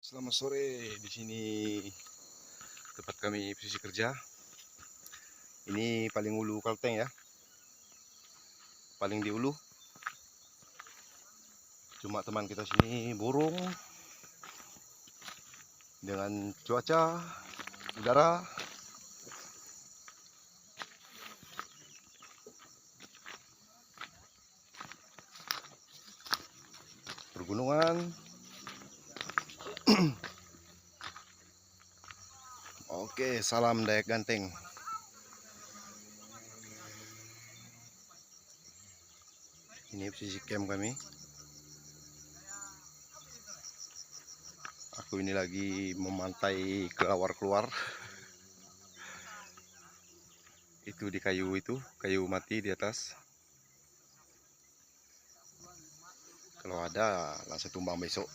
Selamat sore, di sini tempat kami posisi kerja. Ini paling ulu Kalteng ya, paling di ulu. Cuma teman kita sini burung dengan cuaca udara pergunungan. Oke, salam Dayak Ganteng. Ini posisi camp kami. Aku ini lagi memantai kelawar keluar. Itu di kayu itu, kayu mati di atas. Kalau ada langsung tumbang besok.